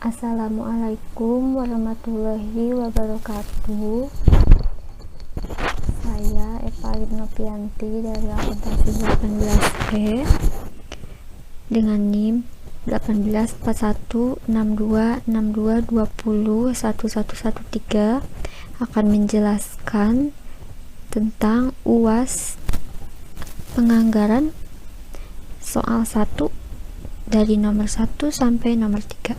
Assalamualaikum warahmatullahi wabarakatuh. Saya Eva Novianti dari akuntansi 18E dengan NIM 18416262201113 akan menjelaskan tentang UAS penganggaran soal 1 dari nomor 1 sampai nomor 3.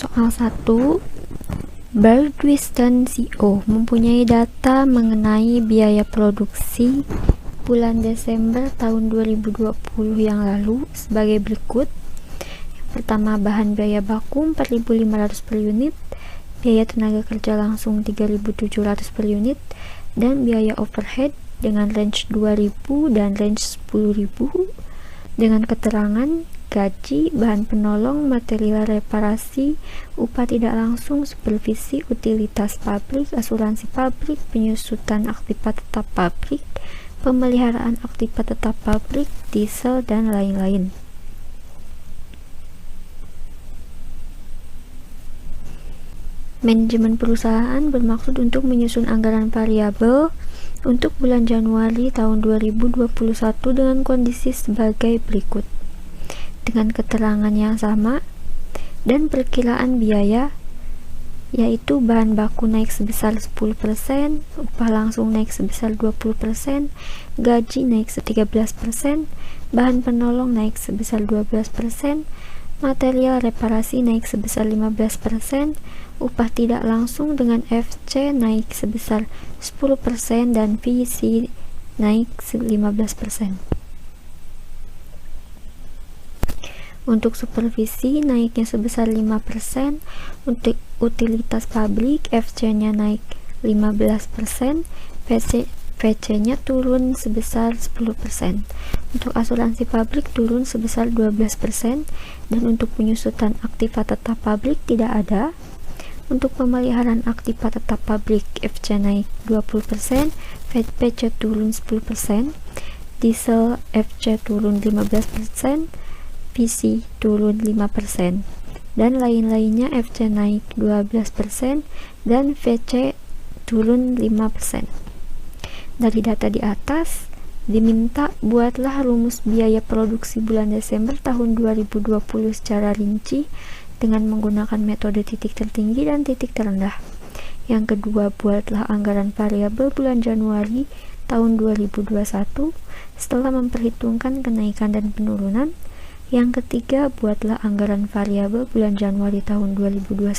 Soal 1, Bergwisten CO mempunyai data mengenai biaya produksi bulan Desember tahun 2020 yang lalu sebagai berikut. Yang pertama, bahan biaya baku 4.500 per unit, biaya tenaga kerja langsung 3.700 per unit, dan biaya overhead dengan range 2.000 dan range 10.000 dengan keterangan gaji, bahan penolong, material reparasi, upah tidak langsung, supervisi, utilitas pabrik, asuransi pabrik, penyusutan aktiva tetap pabrik, pemeliharaan aktiva tetap pabrik, diesel, dan lain-lain. Manajemen perusahaan bermaksud untuk menyusun anggaran variabel untuk bulan Januari tahun 2021 dengan kondisi sebagai berikut. Dengan keterangan yang sama dan perkiraan biaya, yaitu bahan baku naik sebesar 10%, upah langsung naik sebesar 20%, gaji naik 13%, bahan penolong naik sebesar 12%, material reparasi naik sebesar 15%, upah tidak langsung dengan FC naik sebesar 10% dan VC naik 15%. Untuk supervisi naiknya sebesar 5%, untuk utilitas pabrik FC-nya naik 15%, VC-nya turun sebesar 10%. Untuk asuransi pabrik turun sebesar 12%, dan untuk penyusutan aktiva tetap pabrik tidak ada. Untuk pemeliharaan aktiva tetap pabrik FC naik 20%, VC turun 10%, diesel FC turun 15%, VC turun 5%, dan lain-lainnya FC naik 12% dan VC turun 5%. Dari data di atas, diminta buatlah rumus biaya produksi bulan Desember tahun 2020 secara rinci dengan menggunakan metode titik tertinggi dan titik terendah. Yang kedua, buatlah anggaran variabel bulan Januari tahun 2021 setelah memperhitungkan kenaikan dan penurunan. Yang ketiga, buatlah anggaran variabel bulan Januari tahun 2021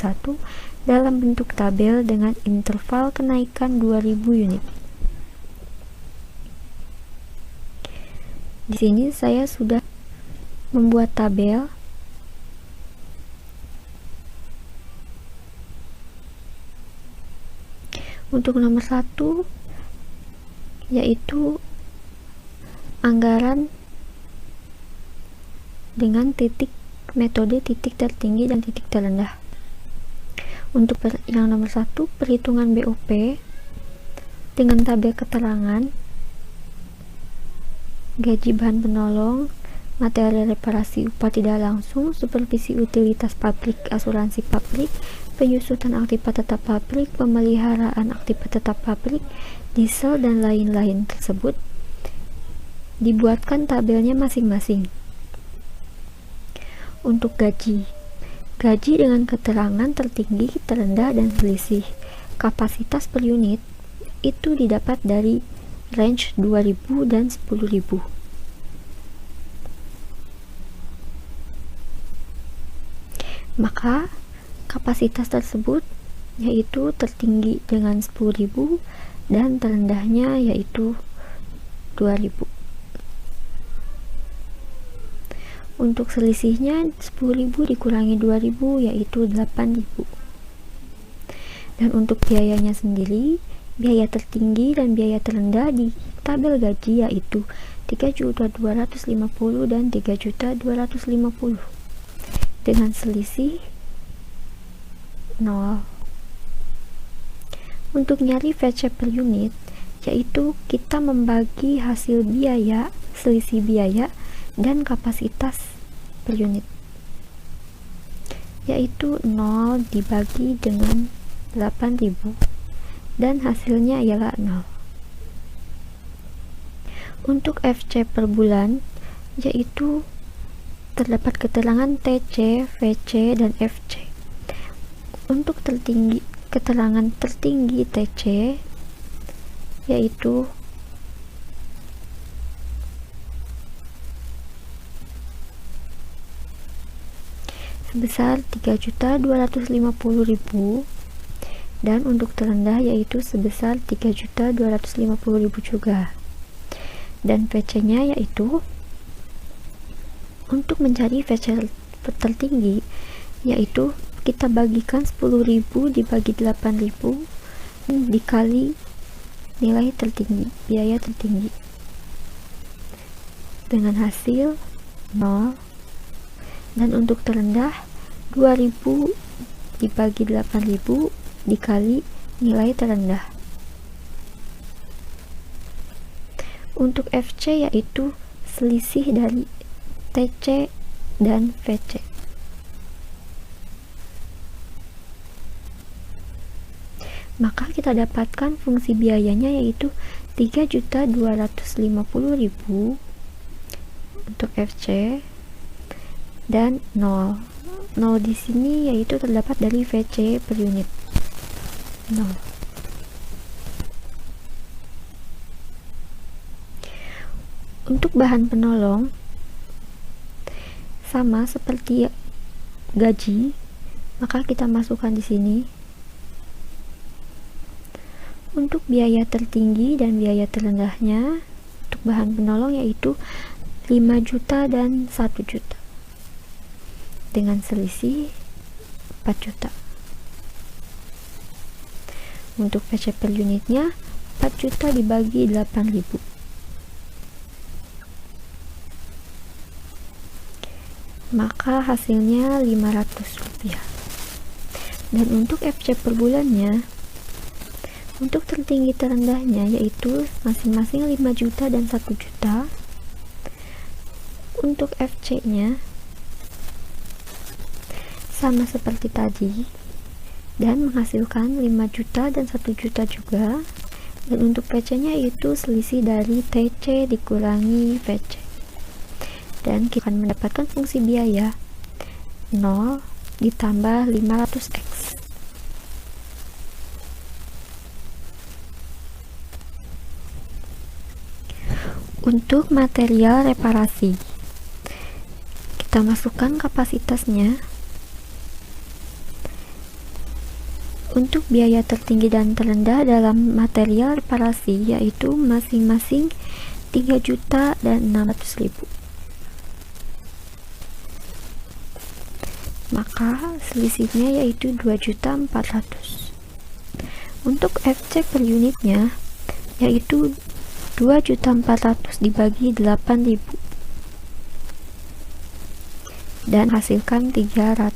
dalam bentuk tabel dengan interval kenaikan 2000 unit. Di sini saya sudah membuat tabel untuk nomor 1, yaitu anggaran dengan metode titik tertinggi dan titik terendah. Untuk yang nomor 1, perhitungan BOP dengan tabel keterangan gaji, bahan penolong, material reparasi, upah tidak langsung, supervisi utilitas pabrik, asuransi pabrik, penyusutan aktiva tetap pabrik, pemeliharaan aktiva tetap pabrik, diesel, dan lain-lain tersebut dibuatkan tabelnya masing-masing. Untuk gaji dengan keterangan tertinggi, terendah, dan selisih. Kapasitas per unit itu didapat dari range 2000 dan 10.000. Maka kapasitas tersebut yaitu tertinggi dengan 10.000 dan terendahnya yaitu 2.000. Untuk selisihnya 10.000 dikurangi 2.000 yaitu 8.000. Dan untuk biayanya sendiri, biaya tertinggi dan biaya terendah di tabel gaji yaitu 3.250.000 dan 3.250.000 dengan selisih 0. Untuk nyari VC per unit, yaitu kita membagi hasil biaya, selisih biaya dan kapasitas per unit, yaitu 0 dibagi dengan 8.000 dan hasilnya ialah 0. Untuk FC per bulan, yaitu terdapat keterangan TC, VC, dan FC. Untuk keterangan tertinggi TC yaitu sebesar 3.250.000 dan untuk terendah yaitu sebesar 3.250.000 juga. Dan VC-nya yaitu untuk mencari VC tertinggi yaitu kita bagikan 10.000 dibagi 8.000 dikali nilai tertinggi, biaya tertinggi, dengan hasil 0. Dan untuk terendah 2.000 dibagi 8.000 dikali nilai terendah. Untuk FC yaitu selisih dari TC dan VC. Maka kita dapatkan fungsi biayanya yaitu 3.250.000 untuk FC dan 0. 0 di sini yaitu terdapat dari VC per unit 0. Untuk bahan penolong sama seperti gaji, maka kita masukkan di sini. Untuk biaya tertinggi dan biaya terendahnya untuk bahan penolong yaitu 5 juta dan 1 juta dengan selisih 4 juta. Untuk PC per unitnya 4 juta dibagi 8.000, maka hasilnya 500 rupiah. Dan untuk FC per bulannya, untuk tertinggi terendahnya yaitu masing-masing 5 juta dan 1 juta. Untuk FC nya sama seperti tadi dan menghasilkan 5 juta dan 1 juta juga. Dan untuk PC nya itu selisih dari TC dikurangi VC, dan kita akan mendapatkan fungsi biaya 0 ditambah 500x. Untuk material reparasi, kita masukkan kapasitasnya. Untuk biaya tertinggi dan terendah dalam material reparasi yaitu masing-masing 3 juta dan 600.000, maka selisihnya yaitu 2.400.000. Untuk FC per unitnya yaitu 2.400.000 dibagi 8.000 dan hasilkan 300.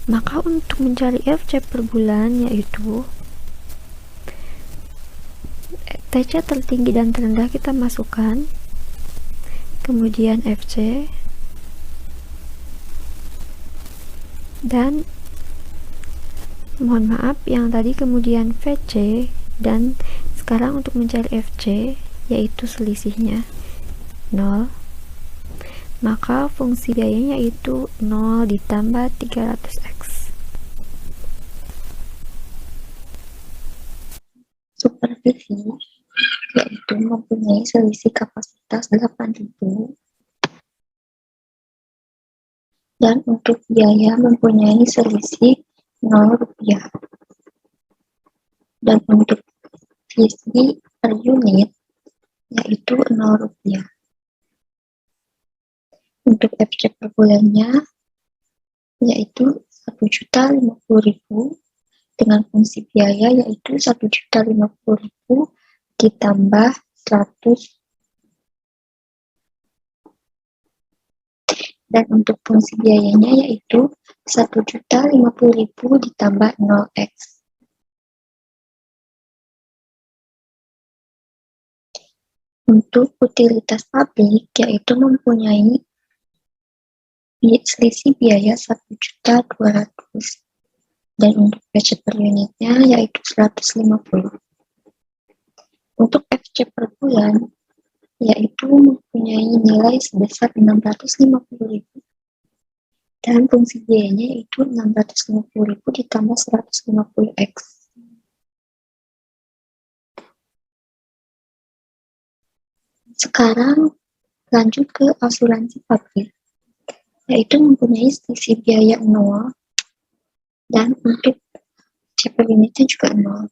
Maka untuk mencari FC per bulan yaitu TC tertinggi dan terendah kita masukkan, kemudian FC, dan mohon maaf yang tadi kemudian VC, dan sekarang untuk mencari FC yaitu selisihnya 0, maka fungsi biayanya yaitu 0 ditambah 300x. Supervisi yaitu mempunyai selisih kapasitas 8.000 dan untuk biaya mempunyai selisih 0 rupiah. Dan untuk visi per unit yaitu 0 rupiah. Untuk FC per bulannya yaitu 1.050.000 dengan fungsi biaya yaitu 1.050.000 ditambah 100. Dan untuk fungsi biayanya yaitu 1.050.000 ditambah 0x. Untuk utilitas publik, yaitu mempunyai selisih biaya 1.200.000 dan untuk PC per unitnya yaitu 150. Untuk FC per bulan yaitu mempunyai nilai sebesar 650.000 dan fungsi biayanya yaitu 650.000 ditambah 150x. Sekarang lanjut ke asuransi publik, yaitu mempunyai selisih biaya 0 dan untuk FC per unitnya juga 0.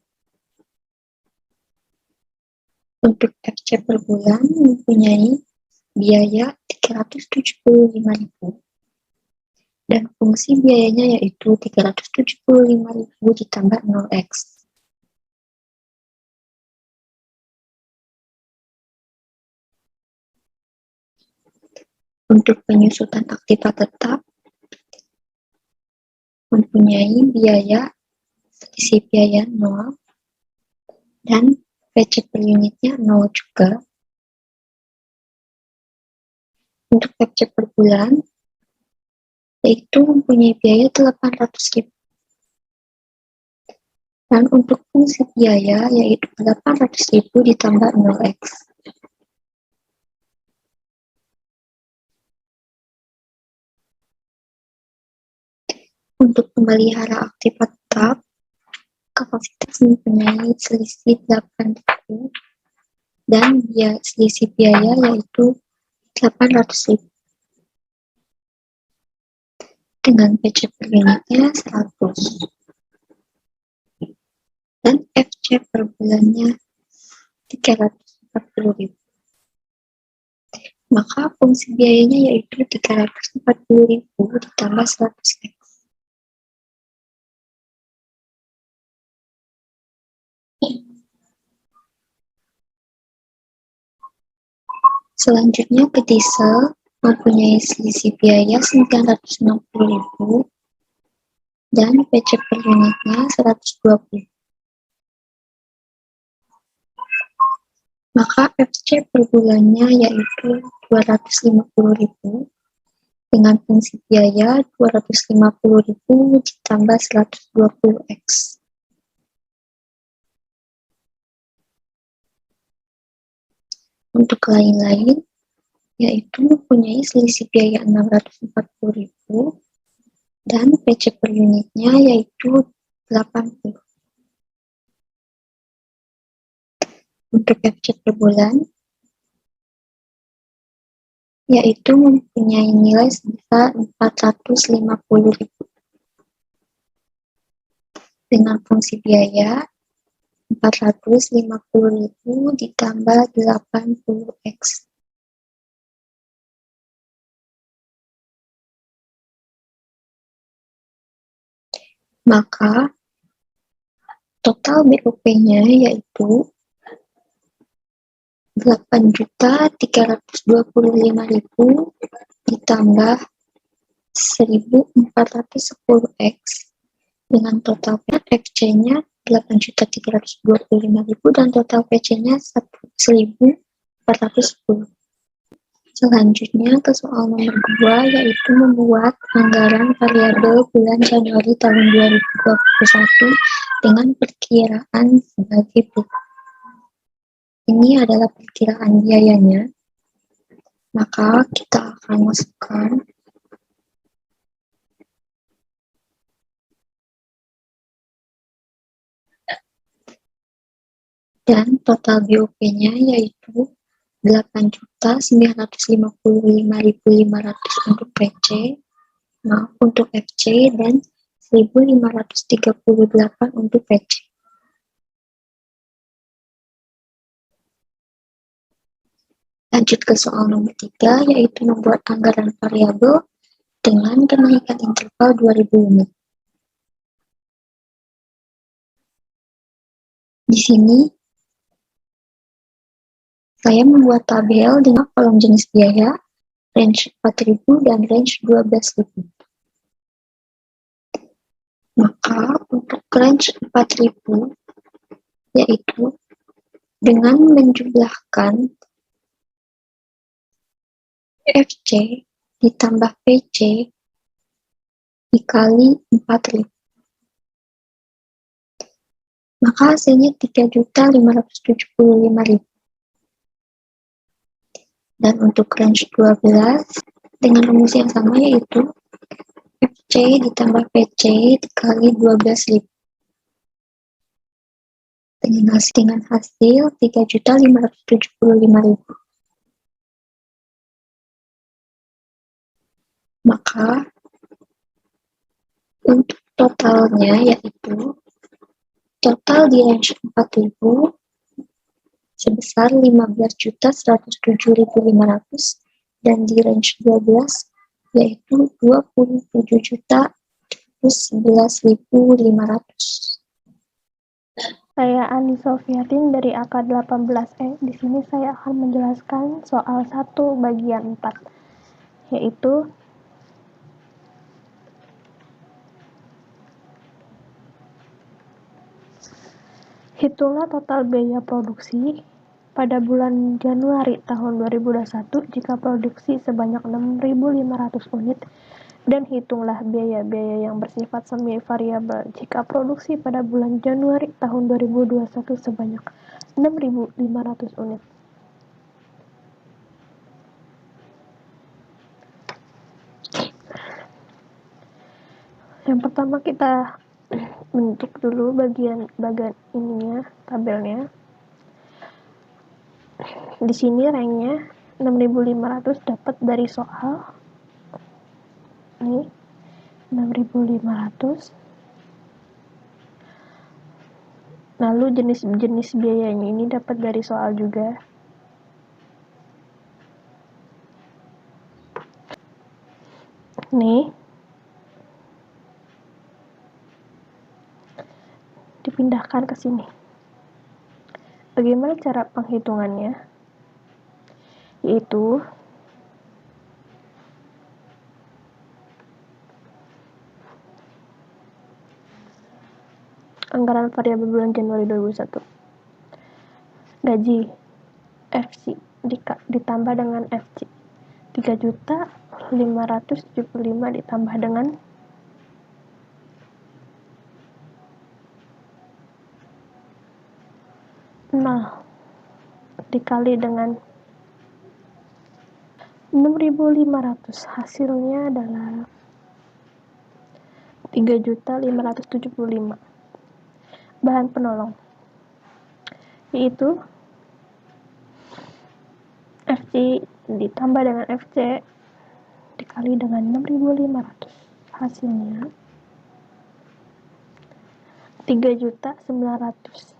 Untuk FC per bulan mempunyai biaya 375.000 dan fungsi biayanya yaitu 375.000 ditambah 0x. Untuk penyusutan aktiva tetap mempunyai biaya selisih biaya 0 dan PC per unitnya 0 juga. Untuk PC per bulan yaitu mempunyai biaya 800.000 dan untuk fungsi biaya yaitu 800.000 ditambah 0x. Untuk pemelihara aktiva tetap kapasitas mempunyai selisih 8.000 dan selisih biaya yaitu 800.000 dengan PC per unitnya 100 dan FC per bulannya 340.000. Maka fungsi biayanya yaitu 340.000 ditambah 100x. Selanjutnya ke diesel mempunyai selisih biaya 960.000 dan PC per unitnya 120. Maka FC per bulannya yaitu 250.000 dengan fungsi biaya 250.000 ditambah 120x. Untuk lain-lain yaitu mempunyai selisih biaya 640.000 dan PC per unitnya yaitu 80. Untuk FC per bulan yaitu mempunyai nilai sebesar 450.000 dengan fungsi biaya 450.000 ditambah 80x. Maka total BOP-nya yaitu 8.325.000 ditambah 1.410x dengan total FC-nya 8.325.000 dan total PC-nya 1.410. Selanjutnya ke soal nomor 2 yaitu membuat anggaran variabel bulan Januari tahun 2021 dengan perkiraan sebagai berikut. Ini adalah perkiraan biayanya. Maka kita akan masukkan dan total BOP-nya yaitu 8.955.500 untuk PC, untuk FC dan 1.538 untuk PC. Lanjut ke soal nomor 3 yaitu membuat anggaran variabel dengan kenaikan interval 2000 unit. Di sini saya membuat tabel dengan kolom jenis biaya, range 4.000 dan range 12.000. Maka untuk range 4.000 yaitu dengan menjumlahkan FC ditambah PC dikali 4.000. Maka hasilnya 3.575.000. Dan untuk range 12 dengan rumus yang sama, yaitu FC ditambah PC dikali 12.000. Dengan hasil 3.575.000. Maka untuk totalnya, yaitu total di range 4.000 sebesar 15.107.500, dan di range 12 yaitu 27.111.500. Saya Andi Sofiatin dari AK18E. Di sini saya akan menjelaskan soal 1 bagian 4, yaitu hitunglah total biaya produksi pada bulan Januari tahun 2021 jika produksi sebanyak 6.500 unit, dan hitunglah biaya-biaya yang bersifat semi variabel jika produksi pada bulan Januari tahun 2021 sebanyak 6.500 unit. Yang pertama kita bentuk dulu bagian ininya, tabelnya. Di sini ranknya 6.500 dapat dari soal ini 6.500. Lalu jenis-jenis biayanya ini dapat dari soal juga. Nih, dipindahkan ke sini. Bagaimana cara penghitungannya? Yaitu anggaran variabel bulan Januari 2021. Gaji FC ditambah dengan FC 3.575 ditambah dengan dikali dengan 6.500, hasilnya adalah 3.575. Bahan penolong yaitu FC ditambah dengan FC dikali dengan 6.500, hasilnya 3.900.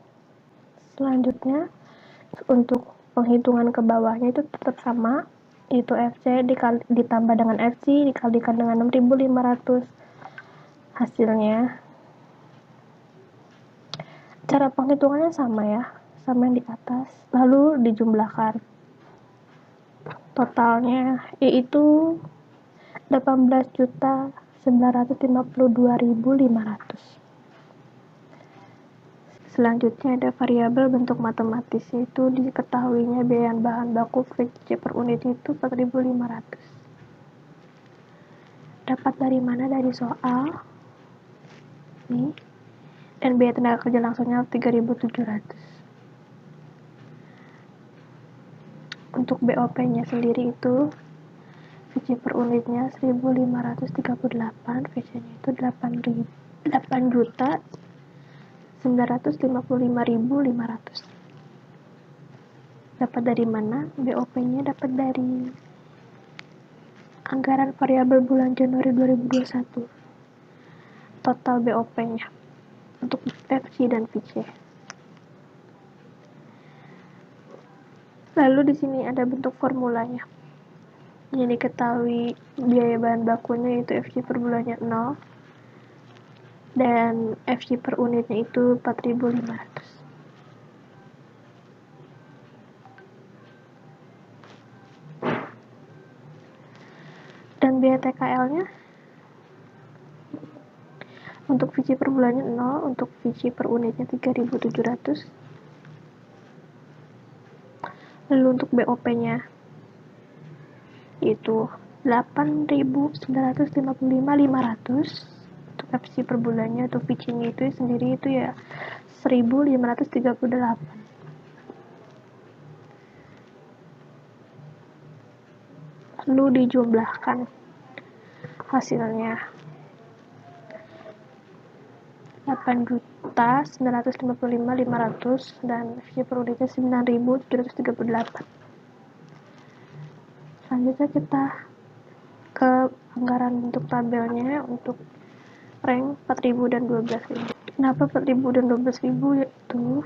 Selanjutnya untuk penghitungan ke bawahnya itu tetap sama, yaitu FC ditambah dengan FC dikalikan dengan 6.500, hasilnya. Cara penghitungannya sama ya, sama yang di atas, lalu dijumlahkan. Totalnya yaitu 18.952.500. Selanjutnya ada variabel bentuk matematis, yaitu diketahuinya biaya bahan baku VC per unit itu 4.500. Dapat dari mana? Dari soal nih. Dan biaya tenaga kerja langsungnya 3.700. Untuk BOP-nya sendiri itu VC per unitnya 1.538, VC-nya itu 8.955.500. Dapat dari mana? BOP-nya dapat dari anggaran variabel bulan Januari 2021. Total BOP-nya untuk FC dan VC. Lalu di sini ada bentuk formulanya. Yang diketahui biaya bahan bakunya yaitu FC per bulannya 0 dan FC per unitnya itu 4.500. Dan biaya TKL-nya untuk VC per bulannya 0, untuk VC per unitnya 3.700. Lalu untuk BOP-nya yaitu 8.955.500 untuk FC per bulannya. Untuk VC-nya itu sendiri itu ya 1.538. Lalu dijumlahkan hasilnya 8.955.500 dan FC per unitnya 9.738. Selanjutnya kita ke anggaran bentuk tabelnya untuk rank 4.000 dan 12.000. Kenapa 4.000 dan 12.000? Yaitu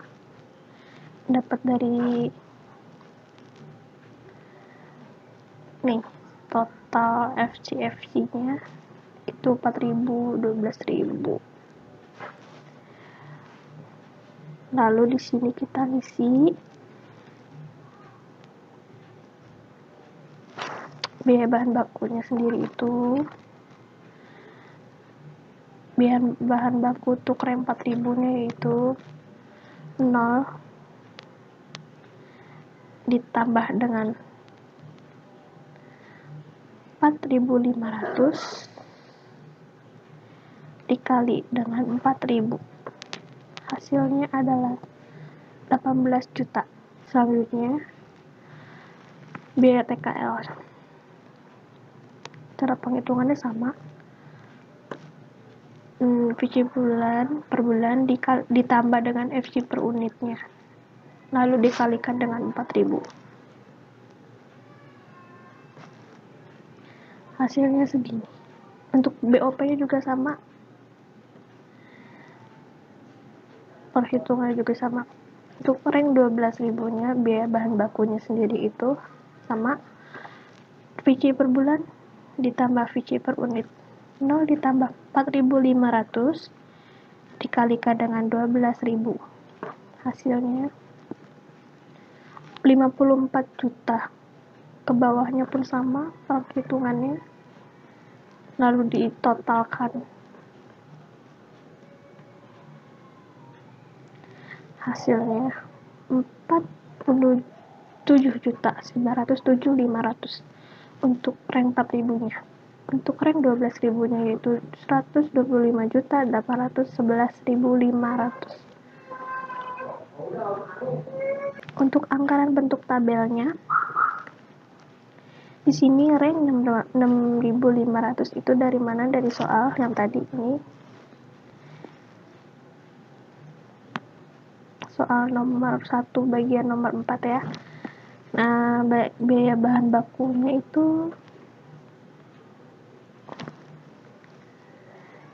dapat dari nih total FC-nya itu 4.000, 12.000. Lalu di sini kita isi biaya bahan bakunya sendiri itu. Biaya bahan baku untuk rem 4.000 nya yaitu 0 ditambah dengan 4.500 dikali dengan 4.000. Hasilnya adalah 18 juta. Selanjutnya biaya TKL. Cara penghitungannya sama. VC per bulan ditambah dengan FC per unitnya. Lalu dikalikan dengan 4.000. Hasilnya segini. Untuk BOP-nya juga sama. Perhitungannya juga sama. Untuk rank 12.000-nya biaya bahan bakunya sendiri itu sama. VC per bulan ditambah VC per unit 0 ditambah 4.500 dikalikan dengan 12.000. Hasilnya 54 juta. Ke bawahnya pun sama perhitungannya. Lalu ditotalkan. Hasilnya 47.907.500 untuk rank 4.000-nya. Untuk rank 12.000-nya yaitu 125.811.500. Untuk anggaran bentuk tabelnya, di sini rank 6.500 itu dari mana? Dari soal yang tadi ini. Soal nomor 1 bagian nomor 4 ya. Nah, biaya bahan bakunya itu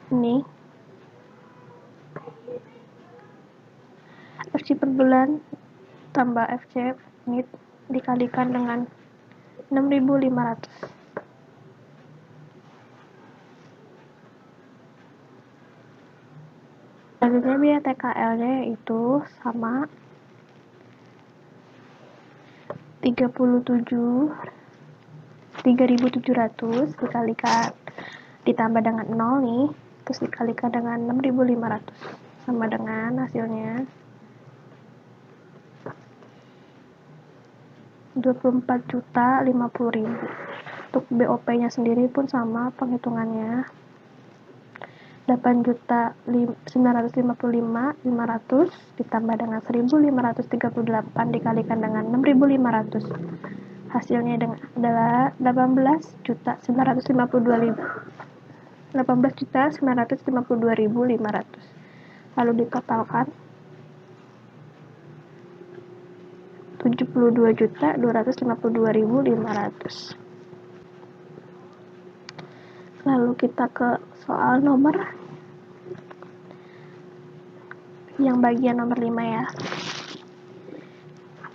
ini. FC per bulan tambah FC unit dikalikan dengan 6.500. Selanjutnya biaya TKL-nya yaitu sama 3.700 dikalikan ditambah dengan 0 nih, terus dikalikan dengan 6.500 sama dengan hasilnya 24.050.000. Untuk BOP-nya sendiri pun sama penghitungannya 8.955.500 ditambah dengan 1.538 dikalikan dengan 6.500. Hasilnya adalah 18.952.500. Lalu ditotalkan 72.252.500. Lalu kita ke soal nomor yang bagian nomor 5 ya.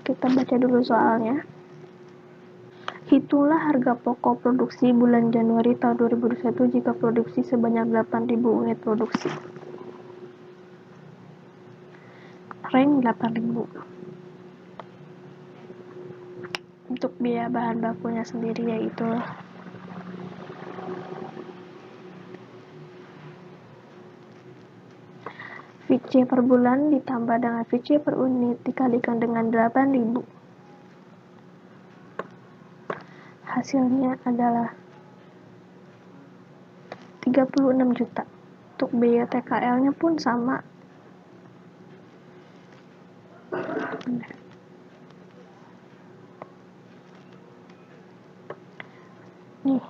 Kita baca dulu soalnya. Hitunglah harga pokok produksi bulan Januari tahun 2021 jika produksi sebanyak 8.000 unit produksi. Rank 8.000. Untuk biaya bahan bakunya sendiri yaitu VC per bulan ditambah dengan VC per unit dikalikan dengan 8.000. hasilnya adalah 36 juta. Untuk biaya TKL-nya pun sama. Nih,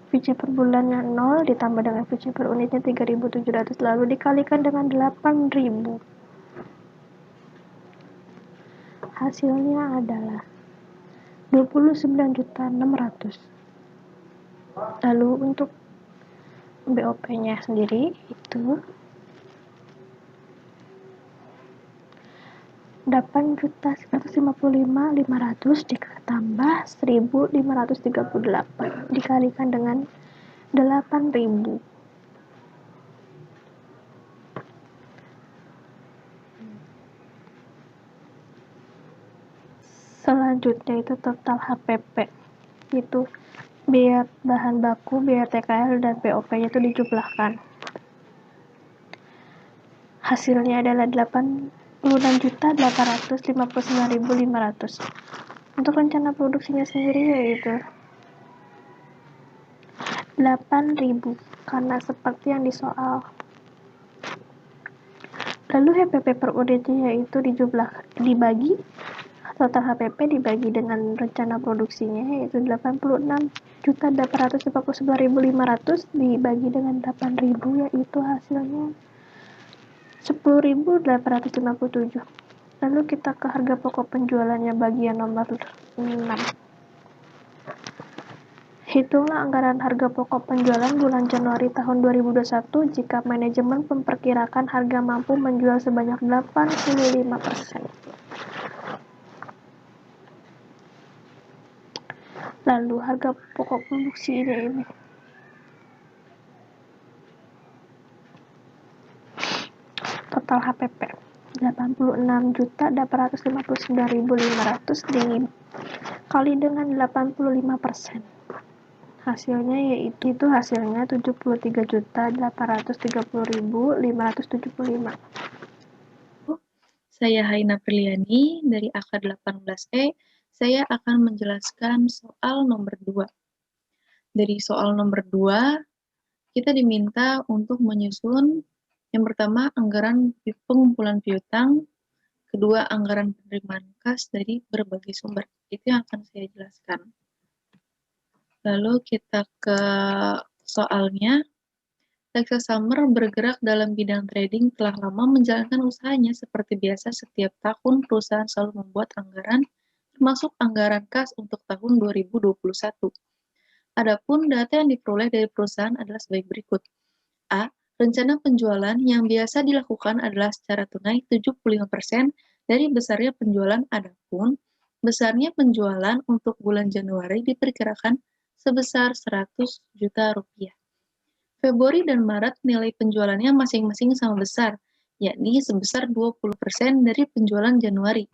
VC per bulannya 0 ditambah dengan VC per unitnya 3.700 lalu dikalikan dengan 8.000. Hasilnya adalah 29.600. Lalu untuk BOP-nya sendiri itu 8.155.500 ditambah 1.538 dikalikan dengan 8.000. Selanjutnya itu total HPP, itu biaya bahan baku, biaya TKL, dan BOP-nya itu dijumlahkan. Hasilnya adalah 86.859.500. Untuk rencana produksinya sendiri yaitu 8.000 karena seperti yang di soal. Lalu HPP per unitnya yaitu dibagi total HPP dibagi dengan rencana produksinya yaitu 86.859.500 dibagi dengan 8.000 yaitu hasilnya 10.857. Lalu kita ke harga pokok penjualannya bagian nomor 6. Hitunglah anggaran harga pokok penjualan bulan Januari tahun 2021 jika manajemen memperkirakan harga mampu menjual sebanyak 85%. Lalu harga pokok produksi ini total HPP 86.859.500 dikali dengan 85%. Hasilnya yaitu hasilnya 73.830.575. Saya Haina Priliani dari AK 18E. Saya akan menjelaskan soal nomor 2. Dari soal nomor 2, kita diminta untuk menyusun yang pertama anggaran pengumpulan piutang, kedua anggaran penerimaan kas dari berbagai sumber. Itu yang akan saya jelaskan. Lalu kita ke soalnya. Texas Summer bergerak dalam bidang trading telah lama menjalankan usahanya seperti biasa setiap tahun perusahaan selalu membuat anggaran, termasuk anggaran kas untuk tahun 2021. Adapun data yang diperoleh dari perusahaan adalah sebagai berikut. A. Rencana penjualan yang biasa dilakukan adalah secara tunai 75% dari besarnya penjualan, adapun besarnya penjualan untuk bulan Januari diperkirakan sebesar 100 juta rupiah. Februari dan Maret nilai penjualannya masing-masing sama besar, yakni sebesar 20% dari penjualan Januari.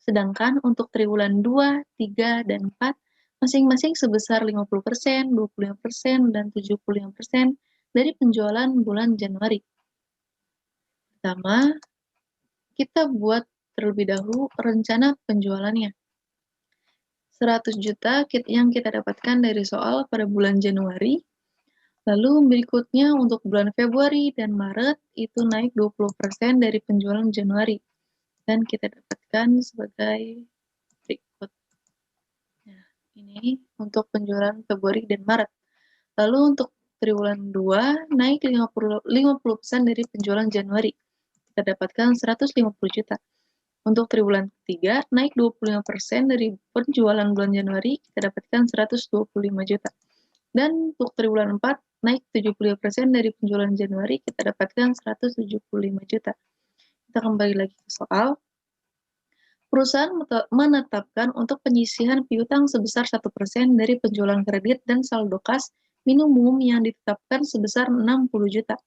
Sedangkan untuk triwulan 2, 3, dan 4 masing-masing sebesar 50%, 25%, dan 75% dari penjualan bulan Januari. Pertama, kita buat terlebih dahulu rencana penjualannya. 100 juta yang kita dapatkan dari soal pada bulan Januari. Lalu berikutnya untuk bulan Februari dan Maret itu naik 20% dari penjualan Januari. Dan kita dapatkan sebagai berikut. Nah, ini untuk penjualan Februari dan Maret. Lalu untuk triwulan 2 naik 50% dari penjualan Januari. Kita dapatkan 150 juta. Untuk triwulan ketiga, naik 25% dari penjualan bulan Januari, kita dapatkan 125 juta. Dan untuk triwulan 4, naik 75% dari penjualan Januari, kita dapatkan 175 juta. Kita kembali lagi ke soal. Perusahaan menetapkan untuk penyisihan piutang sebesar 1% dari penjualan kredit dan saldo kas minimum yang ditetapkan sebesar 60 juta.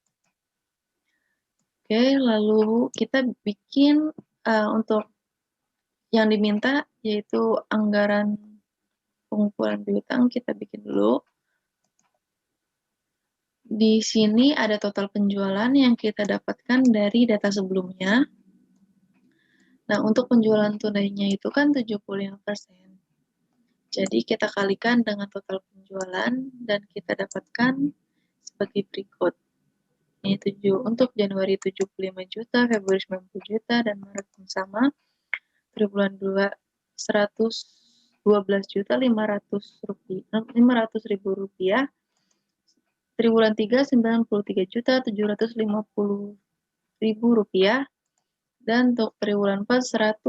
Oke, lalu kita bikin untuk yang diminta yaitu anggaran pengumpulan piutang, kita bikin dulu. Di sini ada total penjualan yang kita dapatkan dari data sebelumnya. Nah, untuk penjualan tunainya itu kan 75%. Jadi kita kalikan dengan total penjualan dan kita dapatkan sebagai berikut. Ini untuk Januari 75 juta, Februari 90 juta, dan Maret pun sama. Triwulan 2 112 juta 500 ribu rupiah. Triwulan 3 93 juta 750 ribu rupiah. Dan untuk triwulan 4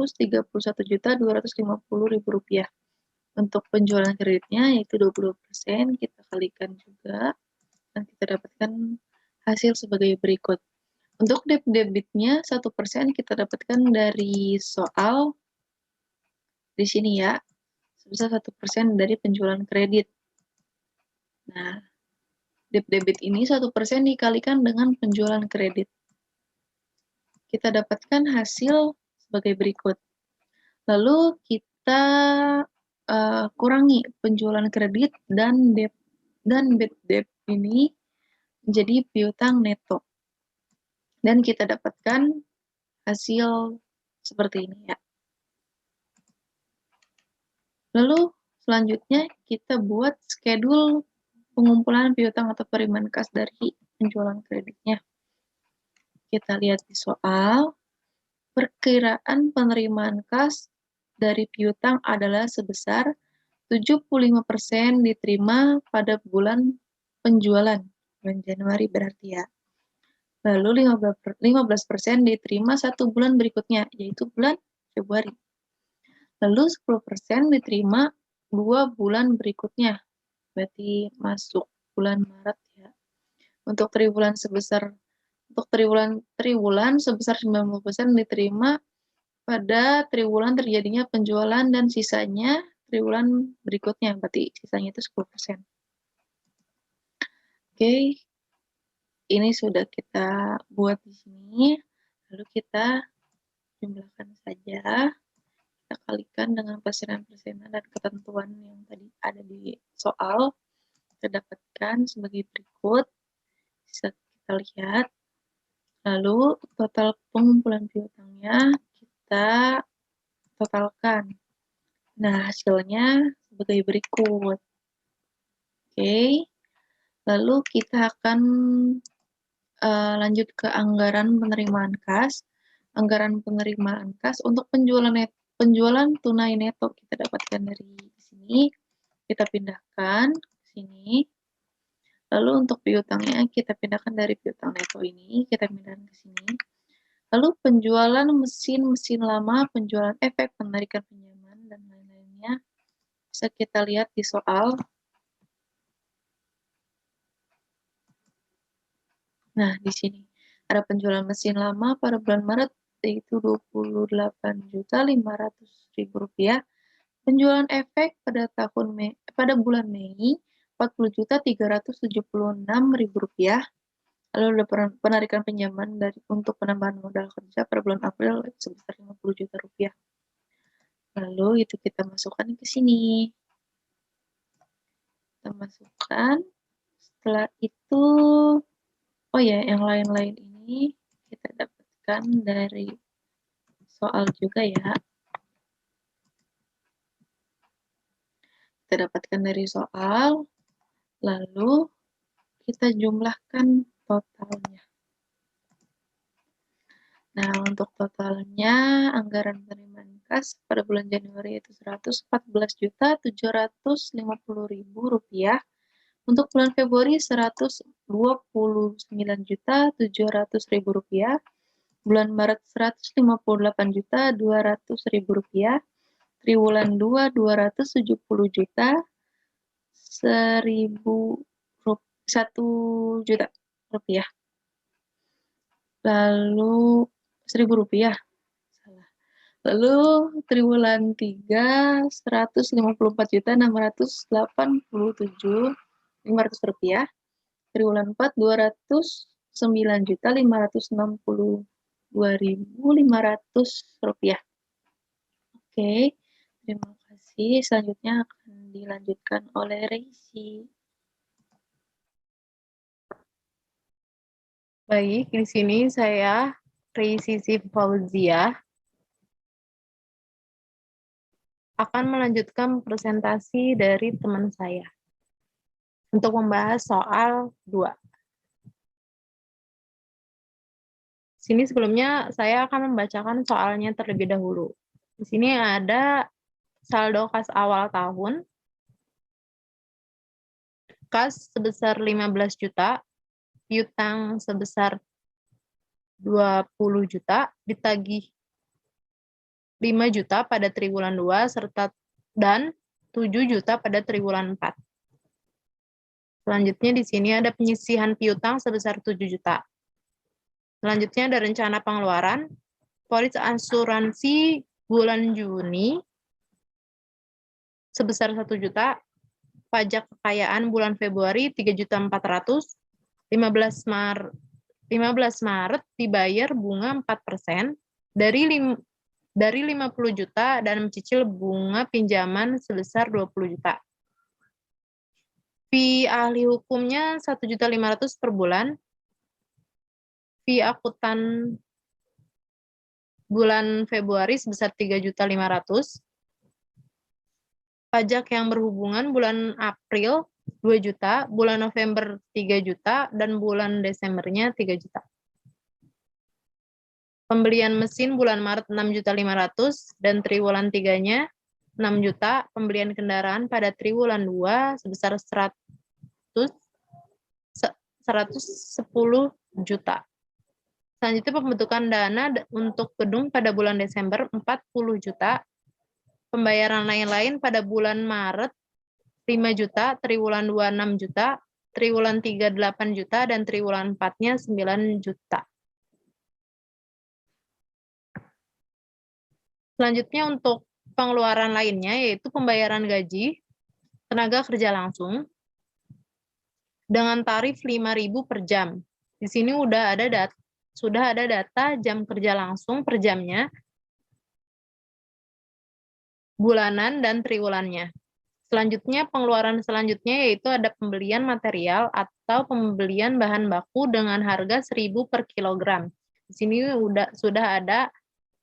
131 juta 250 ribu rupiah. Untuk penjualan kreditnya yaitu 20%, kita kalikan juga dan kita dapatkan hasil sebagai berikut. Untuk debitnya 1% kita dapatkan dari soal di sini ya, sebesar 1% dari penjualan kredit. Nah, debit ini 1% dikalikan dengan penjualan kredit. Kita dapatkan hasil sebagai berikut. Lalu kita kurangi penjualan kredit dan bad debt ini menjadi piutang neto. Dan kita dapatkan hasil seperti ini ya. Lalu selanjutnya kita buat schedule pengumpulan piutang atau penerimaan kas dari penjualan kreditnya. Kita lihat di soal, perkiraan penerimaan kas dari piutang adalah sebesar 75% diterima pada bulan penjualan, bulan Januari berarti ya. Lalu 15% diterima 1 bulan berikutnya, yaitu bulan Februari. Lalu 10% diterima 2 bulan berikutnya, berarti masuk bulan Maret ya. Untuk triwulan sebesar 90% diterima pada triwulan terjadinya penjualan dan sisanya triwulan berikutnya, berarti sisanya itu 10%. Oke, ini sudah kita buat di sini, lalu kita jumlahkan saja, kita kalikan dengan persenan-persenan dan ketentuan yang tadi ada di soal, kita dapatkan sebagai berikut, bisa kita lihat. Lalu total pengumpulan piutangnya kita totalkan. Nah, hasilnya sebagai berikut. Oke, lalu kita akan lanjut ke anggaran penerimaan kas. Anggaran penerimaan kas untuk penjualan tunai neto kita dapatkan dari sini. Kita pindahkan ke sini. Lalu untuk piutangnya kita pindahkan dari piutang neto ini, kita pindahkan ke sini. Lalu penjualan mesin lama, penjualan efek, penarikan pinjaman, dan lain-lainnya bisa kita lihat di soal. Nah, di sini ada penjualan mesin lama pada bulan Maret yaitu 28.500.000 rupiah. Penjualan efek pada bulan Mei 40.376.000 rupiah. Lalu ada penarikan pinjaman untuk penambahan modal kerja pada bulan April sebesar 50 juta rupiah. Lalu itu kita masukkan ke sini. Kita masukkan. Setelah itu, oh ya, yang lain-lain ini kita dapatkan dari soal juga ya. Kita dapatkan dari soal, lalu kita jumlahkan totalnya. Nah, untuk totalnya anggaran penerimaan kas pada bulan Januari itu 114.750.000 rupiah. Untuk bulan Februari 129.700.000 rupiah. Bulan Maret 158.200.000 rupiah. Triwulan 2 270 juta 1 juta rupiah. Lalu 1.000 rupiah. Lalu triwulan 3 154.687.500 rupiah. Triwulan 4 209.562.500 rupiah. Oke, terima kasih. Selanjutnya akan dilanjutkan oleh Reisi. Baik, di sini saya Reisi Fauzia. akan melanjutkan presentasi dari teman saya untuk membahas soal 2. Sini sebelumnya saya akan membacakan soalnya terlebih dahulu. Di sini ada saldo kas awal tahun, kas sebesar 15 juta, piutang sebesar 20 juta, ditagih 5 juta pada triwulan 2, serta dan 7 juta pada triwulan 4. Selanjutnya di sini ada penyisihan piutang sebesar 7 juta. Selanjutnya ada rencana pengeluaran, polis asuransi bulan Juni sebesar 1 juta, pajak kekayaan bulan Februari 3.400.000, 15 Maret dibayar bunga 4% dari 50 juta dan mencicil bunga pinjaman sebesar 20 juta. Fee ahli hukumnya 1.500.000 per bulan. Fee akuntan bulan Februari sebesar 3.500.000. Pajak yang berhubungan bulan April 2 juta, bulan November 3 juta, dan bulan Desembernya 3 juta. Pembelian mesin bulan Maret 6.500.000 dan triwulan 3-nya 6 juta. Pembelian kendaraan pada triwulan 2 sebesar 110 juta. Selanjutnya pembentukan dana untuk gedung pada bulan Desember 40 juta. Pembayaran lain-lain pada bulan Maret 5 juta, triwulan 2 6 juta, triwulan 3 8 juta, dan triwulan 4-nya 9 juta. Selanjutnya untuk pengeluaran lainnya yaitu pembayaran gaji tenaga kerja langsung dengan tarif 5.000 per jam. Di sini sudah ada data jam kerja langsung per jamnya, bulanan, dan triwulannya. Selanjutnya, pengeluaran selanjutnya yaitu ada pembelian material atau pembelian bahan baku dengan harga 1.000 per kilogram. Di sini sudah ada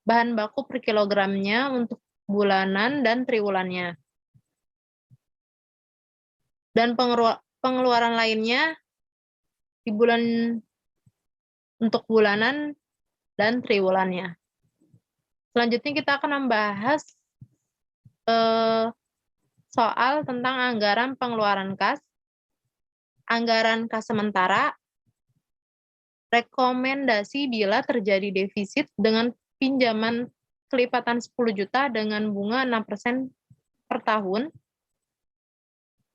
bahan baku per kilogramnya untuk bulanan dan triwulannya. Dan pengeluaran lainnya untuk bulanan dan triwulannya. Selanjutnya kita akan membahas soal tentang anggaran pengeluaran kas, anggaran kas sementara, rekomendasi bila terjadi defisit dengan pinjaman kelipatan 10 juta dengan bunga 6% per tahun,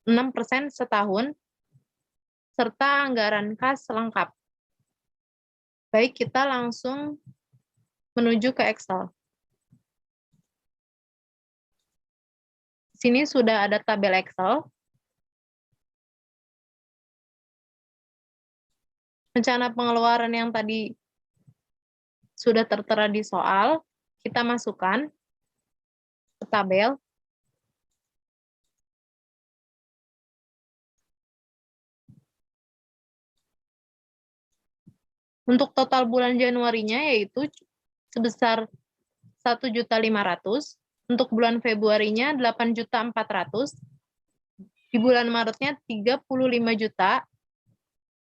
6% setahun, serta anggaran kas lengkap. Baik, kita langsung menuju ke Excel. Di sini sudah ada tabel Excel. Rencana pengeluaran yang tadi sudah tertera di soal, kita masukkan ke tabel. Untuk total bulan Januarinya yaitu sebesar 1.500.000, untuk bulan Februarinya 8.400.000, di bulan Maretnya 35 juta,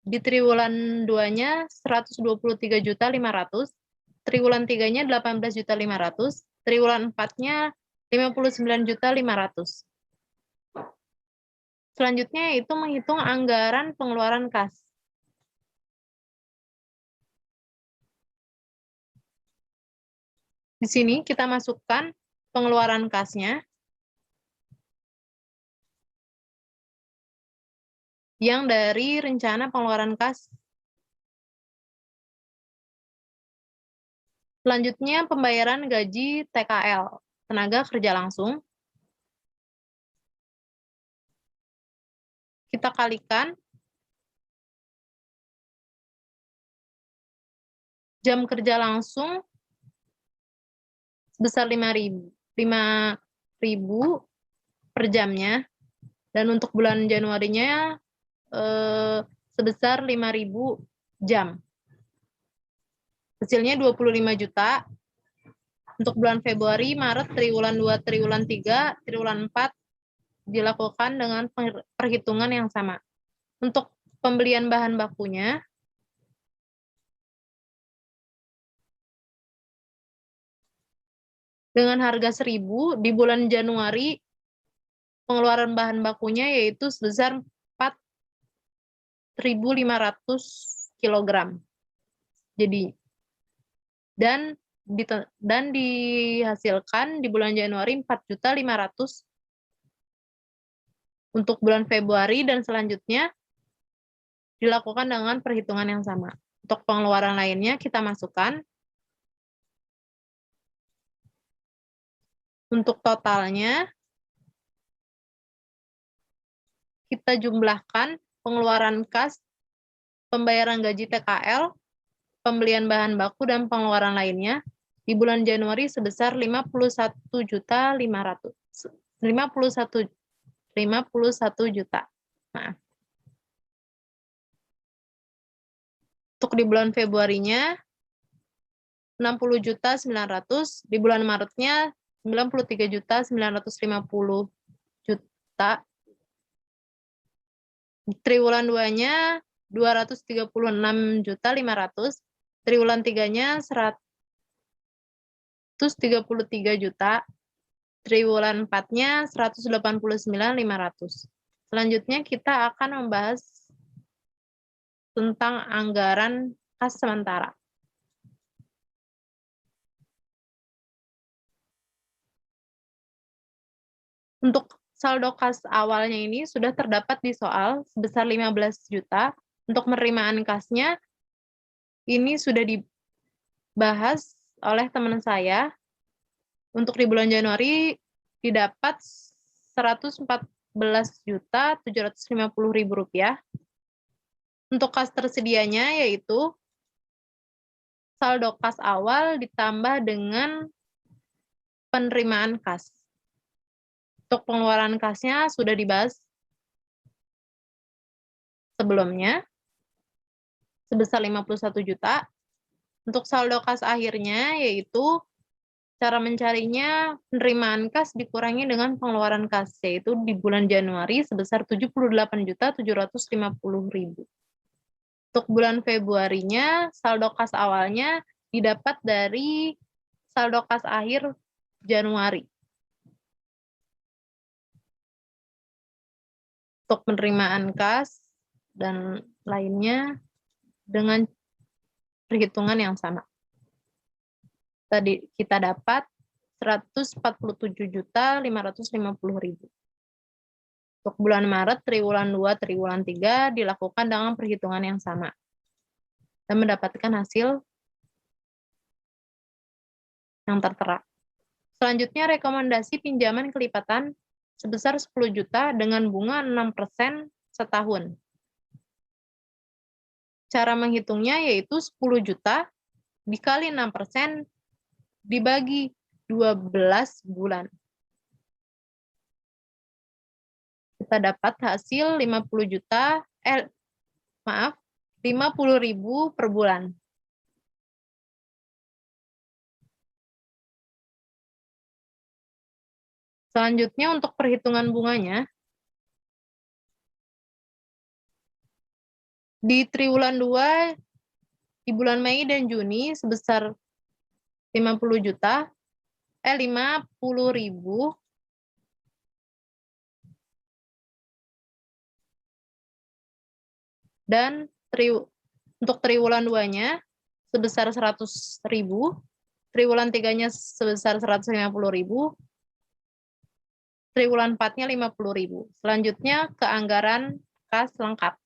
di triwulan 2-nya 123.500.000, triwulan 3-nya 18.500.000, triwulan 4-nya 59.500.000. Selanjutnya itu menghitung anggaran pengeluaran kas. Di sini kita masukkan pengeluaran kasnya yang dari rencana pengeluaran kas. Selanjutnya pembayaran gaji TKL, tenaga kerja langsung. Kita kalikan jam kerja langsung sebesar 5.000 per jamnya, dan untuk bulan Januarinya sebesar 5.000 jam. Hasilnya 25 juta. Untuk bulan Februari, Maret, triwulan 2, triwulan 3, triwulan 4 dilakukan dengan perhitungan yang sama. Untuk pembelian bahan bakunya, dengan harga 1.000 di bulan Januari, pengeluaran bahan bakunya yaitu sebesar 4.500 kg. Jadi, dan dihasilkan di bulan Januari 4.500.000. Untuk bulan Februari dan selanjutnya dilakukan dengan perhitungan yang sama. Untuk pengeluaran lainnya kita masukkan. Untuk totalnya kita jumlahkan pengeluaran kas, pembayaran gaji TKL, pembelian bahan baku dan pengeluaran lainnya di bulan Januari sebesar 51 juta. Nah, untuk di bulan Februarinya 60.900.000, di bulan Maretnya 93.950.000. Triwulan 2-nya 236.500.000, triwulan 3-nya 133 juta, triwulan 4-nya 189.500. Selanjutnya kita akan membahas tentang anggaran kas sementara. Untuk saldo kas awalnya ini sudah terdapat di soal sebesar 15 juta. Untuk penerimaan kasnya ini sudah dibahas oleh teman saya. Untuk di bulan Januari didapat 114.750.000 rupiah. Untuk kas tersedianya yaitu saldo kas awal ditambah dengan penerimaan kas. Untuk pengeluaran kasnya sudah dibahas sebelumnya, sebesar 51 juta. Untuk saldo kas akhirnya, yaitu cara mencarinya penerimaan kas dikurangi dengan pengeluaran kas, yaitu di bulan Januari sebesar 78.750.000. Untuk bulan Februarinya, saldo kas awalnya didapat dari saldo kas akhir Januari. Untuk penerimaan kas dan lainnya dengan perhitungan yang sama. Tadi kita dapat 147.550.000. Untuk bulan Maret, triwulan 2, triwulan 3 dilakukan dengan perhitungan yang sama. Dan mendapatkan hasil yang tertera. Selanjutnya, rekomendasi pinjaman kelipatan sebesar 10 juta dengan bunga 6% setahun. Cara menghitungnya yaitu 10 juta dikali 6% dibagi 12 bulan. Kita dapat hasil 50.000 per bulan. Selanjutnya untuk perhitungan bunganya, di triwulan 2 di bulan Mei dan Juni sebesar 50.000, dan untuk triwulan 2-nya sebesar 100.000, triwulan 3-nya sebesar 150.000, triwulan 4-nya 50.000. Selanjutnya ke anggaran kas lengkap.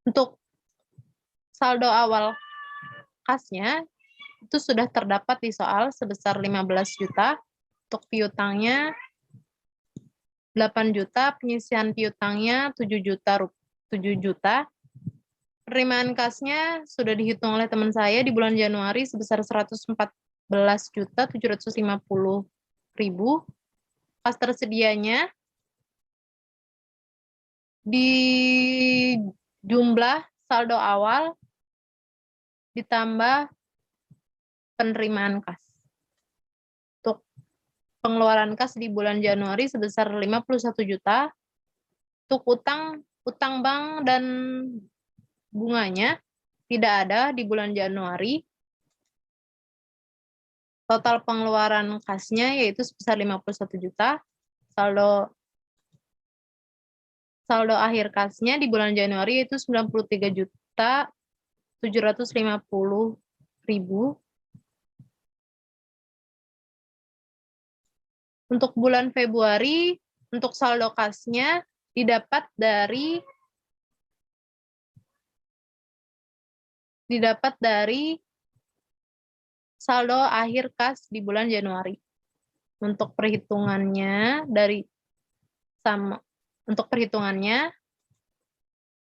Untuk saldo awal kasnya itu sudah terdapat di soal sebesar 15 juta. Untuk piutangnya 8 juta, penyisihan piutangnya 7 juta. Penerimaan kasnya sudah dihitung oleh teman saya di bulan Januari sebesar 114.750.000. Kas tersedianya di jumlah saldo awal ditambah penerimaan kas. Untuk pengeluaran kas di bulan Januari sebesar 51 juta. Untuk utang bank dan bunganya tidak ada di bulan Januari. Total pengeluaran kasnya yaitu sebesar 51 juta. Saldo akhir kasnya di bulan Januari itu 93 juta 750.000. Untuk bulan Februari, untuk saldo kasnya didapat dari saldo akhir kas di bulan Januari. Untuk perhitungannya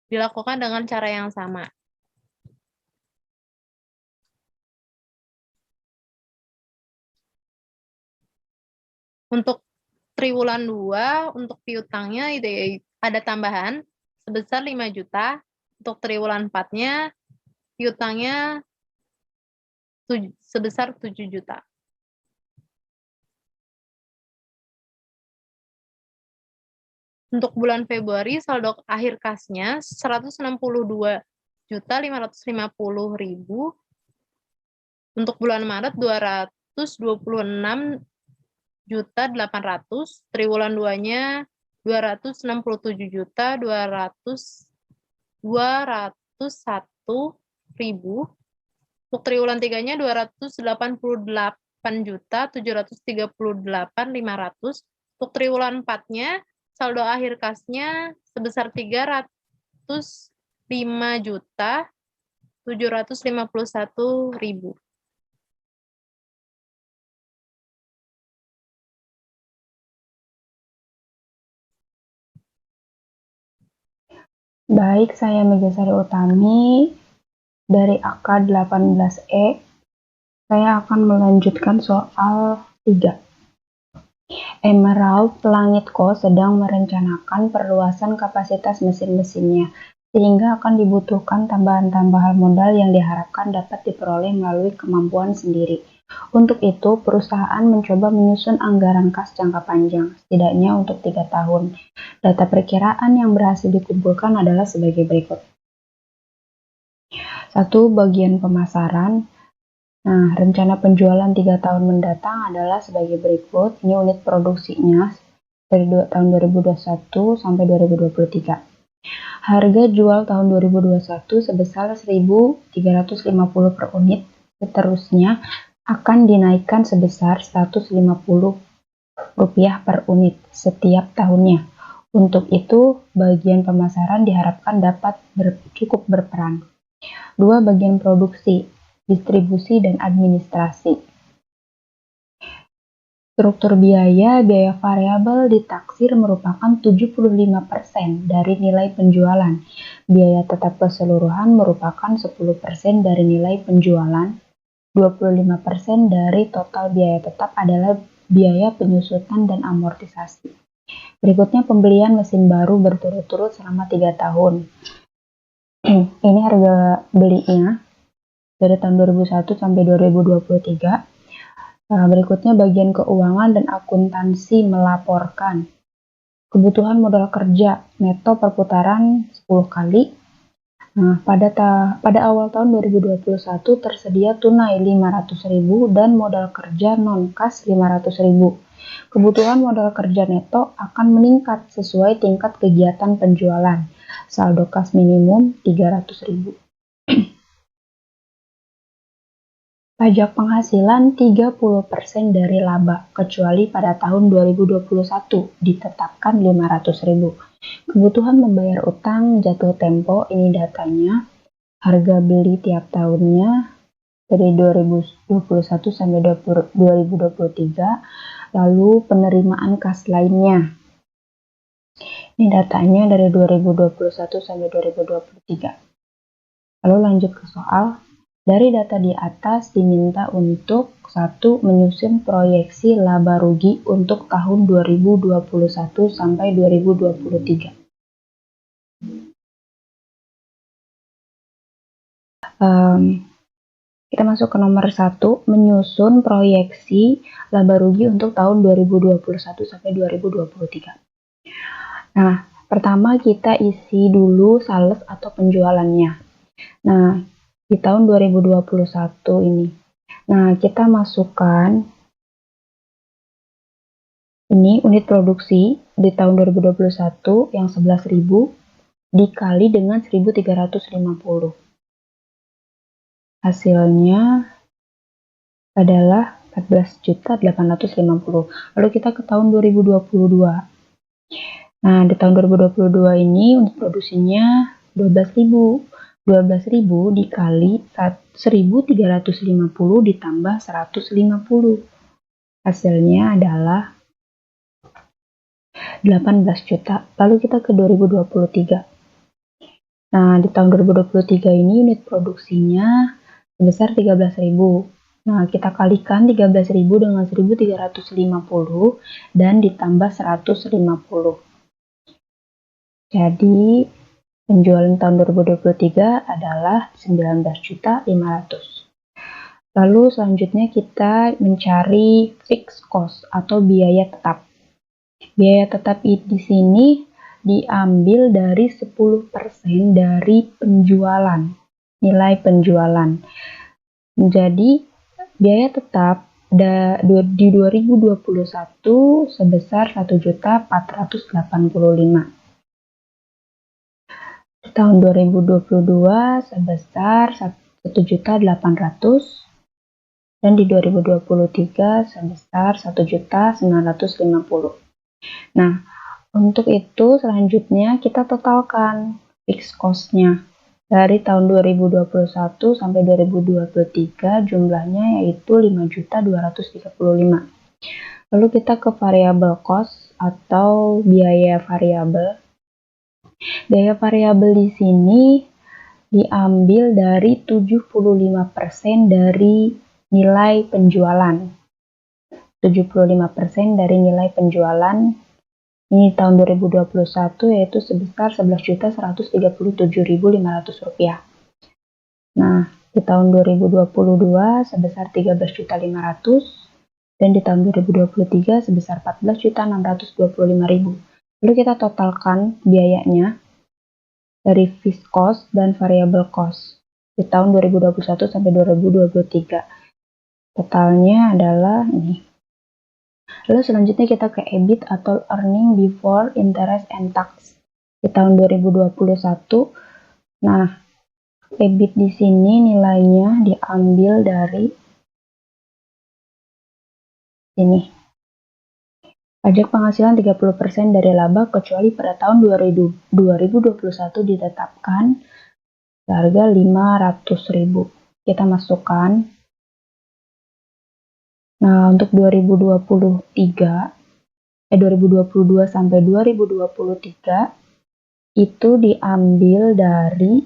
dilakukan dengan cara yang sama. Untuk triwulan 2, untuk piutangnya itu ada tambahan sebesar 5 juta. Untuk triwulan 4-nya piutangnya sebesar 7 juta. Untuk bulan Februari saldo akhir kasnya 162.550.000. Untuk bulan Maret 226.800.000. Triwulan 2-nya 267.201.000. Untuk triwulan 3-nya 288.738.500. Untuk triwulan 4-nya saldo akhir kasnya sebesar 305.751.000. Baik, saya Megasari Utami dari AK 18E. Saya akan melanjutkan soal 3. Emerald Langitco sedang merencanakan perluasan kapasitas mesin-mesinnya, sehingga akan dibutuhkan tambahan-tambahan modal yang diharapkan dapat diperoleh melalui kemampuan sendiri. Untuk itu, perusahaan mencoba menyusun anggaran kas jangka panjang, setidaknya untuk 3 tahun. Data perkiraan yang berhasil dikumpulkan adalah sebagai berikut. 1. Bagian pemasaran. Nah, rencana penjualan 3 tahun mendatang adalah sebagai berikut. Ini unit produksinya dari tahun 2021 sampai 2023. Harga jual tahun 2021 sebesar 1.350 per unit. Seterusnya akan dinaikkan sebesar 150 rupiah per unit setiap tahunnya. Untuk itu, bagian pemasaran diharapkan dapat cukup berperan. 2. Bagian produksi, distribusi, dan administrasi. Struktur biaya variabel ditaksir merupakan 75% dari nilai penjualan. Biaya tetap keseluruhan merupakan 10% dari nilai penjualan. 25% dari total biaya tetap adalah biaya penyusutan dan amortisasi. Berikutnya pembelian mesin baru berturut-turut selama 3 tahun. Ini harga belinya dari tahun 2001 sampai 2023. Berikutnya bagian keuangan dan akuntansi melaporkan kebutuhan modal kerja neto perputaran 10 kali. Pada awal tahun 2021 tersedia tunai 500.000 dan modal kerja non-kas 500.000. Kebutuhan modal kerja neto akan meningkat sesuai tingkat kegiatan penjualan. Saldo kas minimum 300.000. Pajak penghasilan 30% dari laba, kecuali pada tahun 2021 ditetapkan 500.000. Kebutuhan membayar utang jatuh tempo, ini datanya. Harga beli tiap tahunnya dari 2021 sampai 2023. Lalu penerimaan kas lainnya. Ini datanya dari 2021 sampai 2023. Lalu lanjut ke soal. Dari data di atas diminta untuk 1. Menyusun proyeksi laba rugi untuk tahun 2021 sampai 2023. Kita masuk ke nomor 1, menyusun proyeksi laba rugi untuk tahun 2021 sampai 2023. Nah, pertama kita isi dulu sales atau penjualannya. Nah, di tahun 2021 ini. Nah, kita masukkan ini unit produksi di tahun 2021 yang 11.000 dikali dengan 1.350. Hasilnya adalah 14.850. Lalu kita ke tahun 2022. Nah, di tahun 2022 ini unit produksinya 12.000. 12.000 dikali 1.350 ditambah 150. Hasilnya adalah 18 juta. Lalu kita ke 2023. Nah, di tahun 2023 ini unit produksinya sebesar 13.000. Nah, kita kalikan 13.000 dengan 1.350 dan ditambah 150. Jadi, penjualan tahun 2023 adalah 19.500.000. Lalu selanjutnya kita mencari fixed cost atau biaya tetap. Biaya tetap di sini diambil dari 10% dari penjualan, nilai penjualan. Jadi, biaya tetap di 2021 sebesar 1.485.000. Di tahun 2022 sebesar 1.800.000 dan di 2023 sebesar 1.950.000. Nah, untuk itu selanjutnya kita totalkan fixed cost-nya. Dari tahun 2021 sampai 2023 jumlahnya yaitu 5.235.000. Lalu kita ke variable cost atau biaya variabel. Biaya variabel di sini diambil dari 75% dari nilai penjualan. 75% dari nilai penjualan ini tahun 2021 yaitu sebesar Rp11.137.500. Nah, di tahun 2022 sebesar Rp13.500.000 dan di tahun 2023 sebesar Rp14.625.000. Lalu kita totalkan biayanya dari fixed cost dan variable cost di tahun 2021 sampai 2023. Totalnya adalah ini. Lalu selanjutnya kita ke EBIT atau Earning Before Interest and Tax di tahun 2021. Nah, EBIT di sini nilainya diambil dari ini. Pajak penghasilan 30% dari laba kecuali pada tahun 2021 ditetapkan harga 500.000. Kita masukkan. Nah, untuk 2022 sampai 2023 itu diambil dari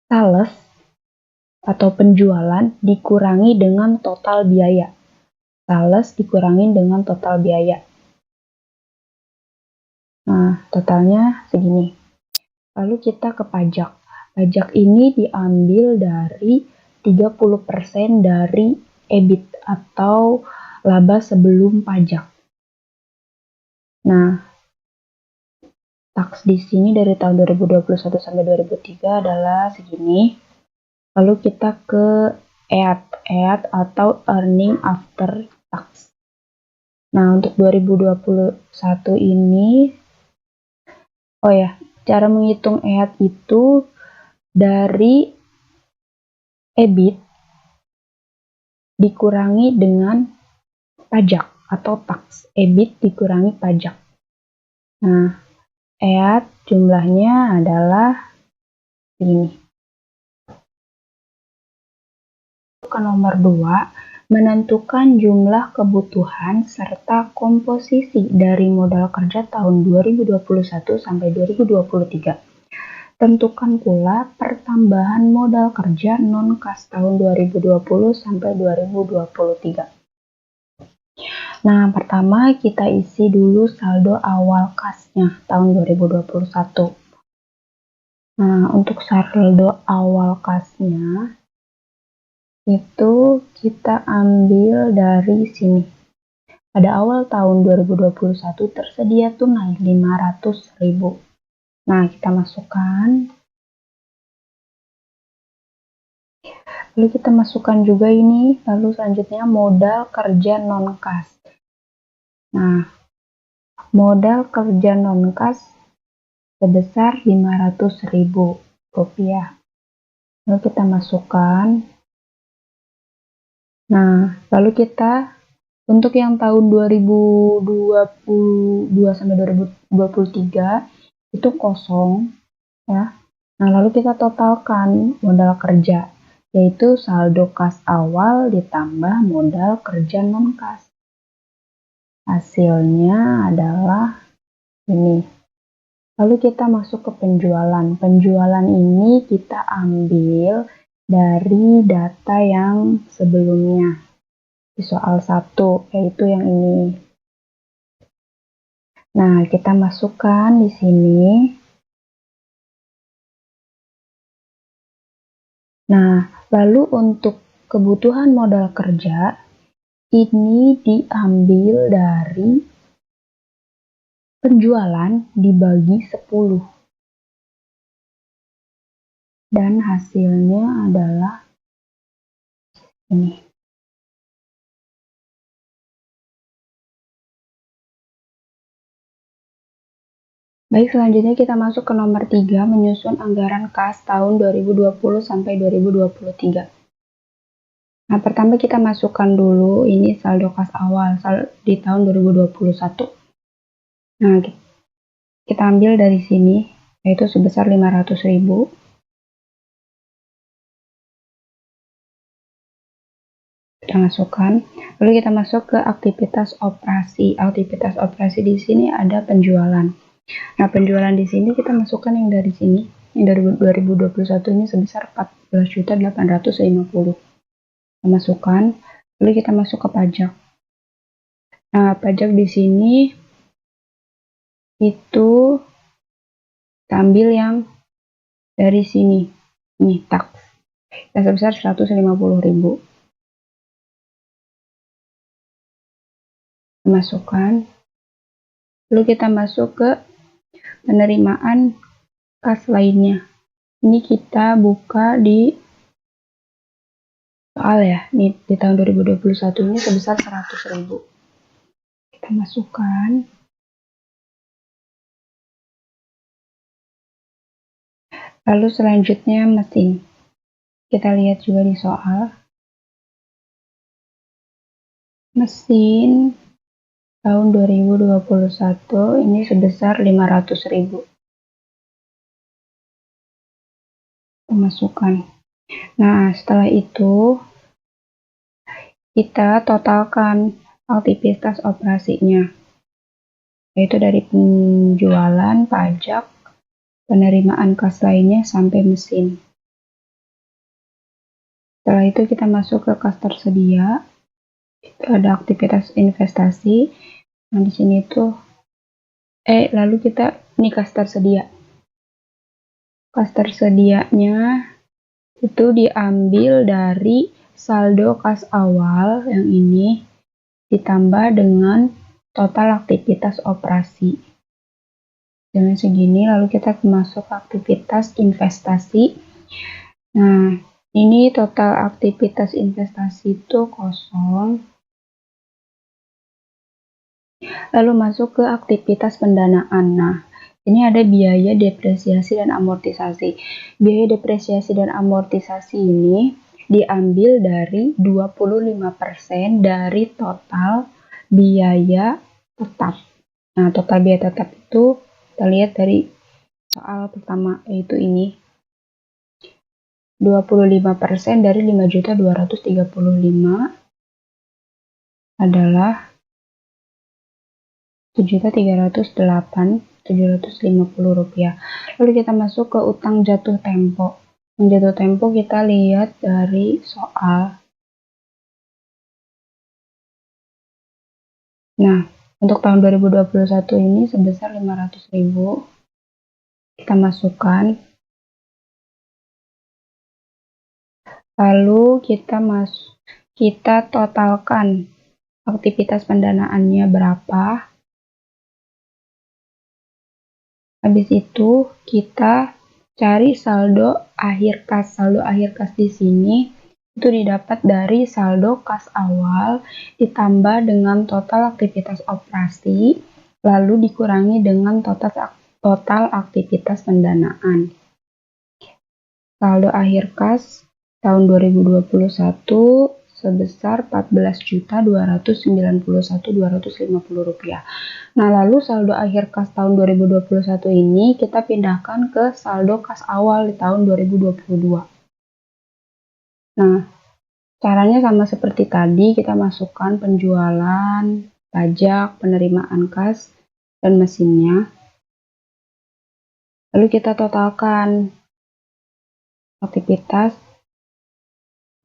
sales atau penjualan dikurangi dengan total biaya. Sales dikurangi dengan total biaya. Nah, totalnya segini. Lalu kita ke pajak. Pajak ini diambil dari 30% dari EBIT atau laba sebelum pajak. Nah, taks di sini dari tahun 2021 sampai 2003 adalah segini. Lalu kita ke EAT atau Earning After Tax. Nah, untuk 2021 ini, cara menghitung EAT itu dari EBIT dikurangi dengan pajak atau tax. EBIT dikurangi pajak. Nah, EAT jumlahnya adalah ini. Ke nomor 2, menentukan jumlah kebutuhan serta komposisi dari modal kerja tahun 2021 sampai 2023. Tentukan pula pertambahan modal kerja non-kas tahun 2020 sampai 2023. Nah, pertama kita isi dulu saldo awal kasnya tahun 2021. Nah, untuk saldo awal kasnya itu kita ambil dari sini. Pada awal tahun 2021 tersedia tunai 500.000. Nah, kita masukkan. Lalu kita masukkan juga ini, lalu selanjutnya modal kerja non-kas. Nah, modal kerja non-kas sebesar 500.000 rupiah. Lalu kita masukkan. Nah, lalu kita untuk yang tahun 2022 sampai 2023 itu kosong ya. Nah, lalu kita totalkan modal kerja, yaitu saldo kas awal ditambah modal kerja non-kas. Hasilnya adalah ini. Lalu kita masuk ke penjualan. Penjualan ini kita ambil dari data yang sebelumnya di soal 1, yaitu yang ini. Nah, kita masukkan di sini. Nah, lalu untuk kebutuhan modal kerja ini diambil dari penjualan dibagi 10. Dan hasilnya adalah ini. Baik, selanjutnya kita masuk ke nomor 3, menyusun anggaran kas tahun 2020 sampai 2023. Nah, pertama kita masukkan dulu ini saldo kas awal di tahun 2021. Nah, kita ambil dari sini, yaitu sebesar 500.000. Kita masukkan. Lalu kita masuk ke aktivitas operasi. Aktivitas operasi di sini ada penjualan. Nah, penjualan di sini kita masukkan yang dari sini, yang dari 2021 ini sebesar 14.850. Kita masukkan, lalu kita masuk ke pajak. Nah, pajak di sini itu kita ambil yang dari sini, ini tax, yang sebesar 150.000. Masukkan, lalu kita masuk ke penerimaan kas lainnya. Ini kita buka di soal ya, ini di tahun 2021 ini sebesar 100.000. Kita masukkan. Lalu selanjutnya mesin. Kita lihat juga di soal. Mesin tahun 2021 ini sebesar 500.000. Masukkan. Nah, setelah itu kita totalkan aktivitas operasinya, yaitu dari penjualan, pajak, penerimaan kas lainnya sampai mesin. Setelah itu kita masuk ke kas tersedia. Itu ada aktivitas investasi. Nah, di sini tuh lalu kita ini kas tersedia. Kas tersedianya itu diambil dari saldo kas awal yang ini ditambah dengan total aktivitas operasi. Dengan segini lalu kita masuk ke aktivitas investasi. Nah, ini total aktivitas investasi itu kosong. Lalu masuk ke aktivitas pendanaan. Nah, ini ada biaya depresiasi dan amortisasi. Biaya depresiasi dan amortisasi ini diambil dari 25% dari total biaya tetap. Nah, total biaya tetap itu kita lihat dari soal pertama, yaitu ini. 25% dari 5.235 adalah 7.308.750 rupiah. Lalu kita masuk ke utang jatuh tempo. Utang jatuh tempo kita lihat dari soal. Nah, untuk tahun 2021 ini sebesar 500.000. Kita masukkan. Lalu kita totalkan aktivitas pendanaannya berapa. Habis itu kita cari saldo akhir kas. Saldo akhir kas di sini itu didapat dari saldo kas awal ditambah dengan total aktivitas operasi, lalu dikurangi dengan total aktivitas pendanaan. Saldo akhir kas tahun 2021 sebesar Rp14.291.250. Nah, lalu saldo akhir kas tahun 2021 ini kita pindahkan ke saldo kas awal di tahun 2022. Nah, caranya sama seperti tadi, kita masukkan penjualan, pajak, penerimaan kas, dan mesinnya. Lalu kita totalkan aktivitas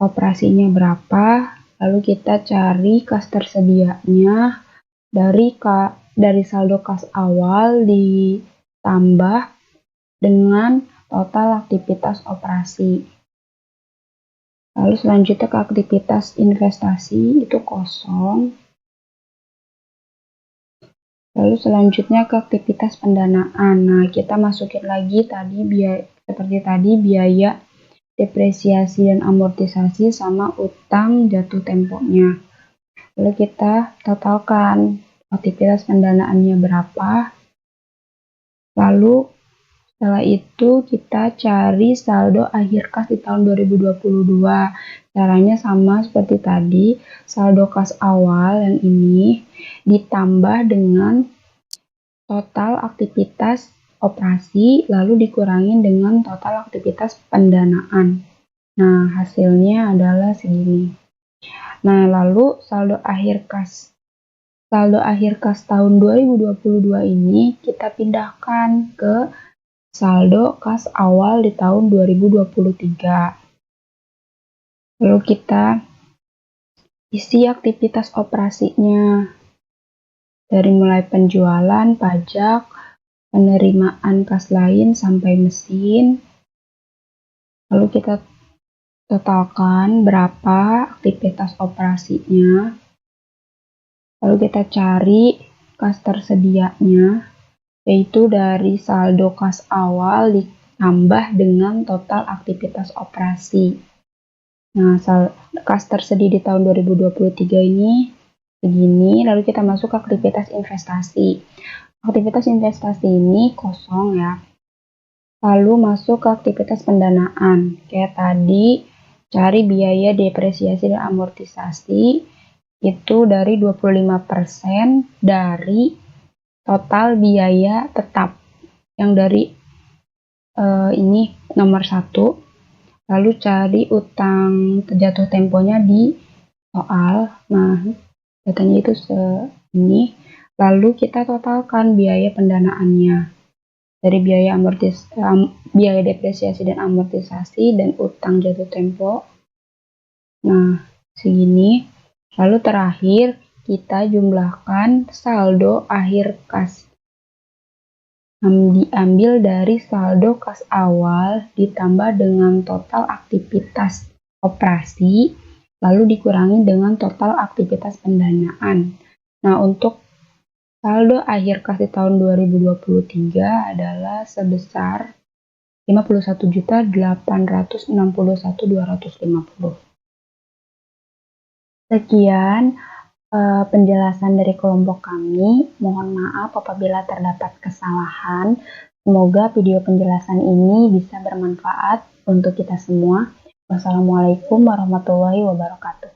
operasinya berapa, lalu kita cari kas tersedianya dari saldo kas awal ditambah dengan total aktivitas operasi. Lalu selanjutnya ke aktivitas investasi itu kosong. Lalu selanjutnya ke aktivitas pendanaan. Nah, kita masukin lagi seperti tadi biaya depresiasi dan amortisasi sama utang jatuh temponya. Lalu kita totalkan aktivitas pendanaannya berapa. Lalu setelah itu kita cari saldo akhir kas di tahun 2022. Caranya sama seperti tadi, saldo kas awal yang ini ditambah dengan total aktivitas operasi, lalu dikurangin dengan total aktivitas pendanaan. Nah, hasilnya adalah segini. Nah, lalu saldo akhir kas tahun 2022 ini kita pindahkan ke saldo kas awal di tahun 2023. Lalu kita isi aktivitas operasinya dari mulai penjualan, pajak, penerimaan kas lain sampai mesin. Lalu kita totalkan berapa aktivitas operasinya. Lalu kita cari kas tersedianya, yaitu dari saldo kas awal ditambah dengan total aktivitas operasi. Nah, kas tersedia di tahun 2023 ini begini. Lalu kita masuk ke aktivitas investasi. Aktivitas investasi ini kosong ya. Lalu masuk ke aktivitas pendanaan. Kayak tadi, cari biaya depresiasi dan amortisasi itu dari 25% dari total biaya tetap. Yang dari ini nomor 1. Lalu cari utang jatuh temponya di soal. Nah, datanya itu ini. Lalu kita totalkan biaya pendanaannya dari biaya depresiasi dan amortisasi dan utang jatuh tempo. Nah, segini. Lalu terakhir kita jumlahkan saldo akhir kas. Diambil dari saldo kas awal ditambah dengan total aktivitas operasi, lalu dikurangi dengan total aktivitas pendanaan. Nah, untuk saldo akhir kas di tahun 2023 adalah sebesar Rp51.861.250. Sekian penjelasan dari kelompok kami. Mohon maaf apabila terdapat kesalahan. Semoga video penjelasan ini bisa bermanfaat untuk kita semua. Wassalamualaikum warahmatullahi wabarakatuh.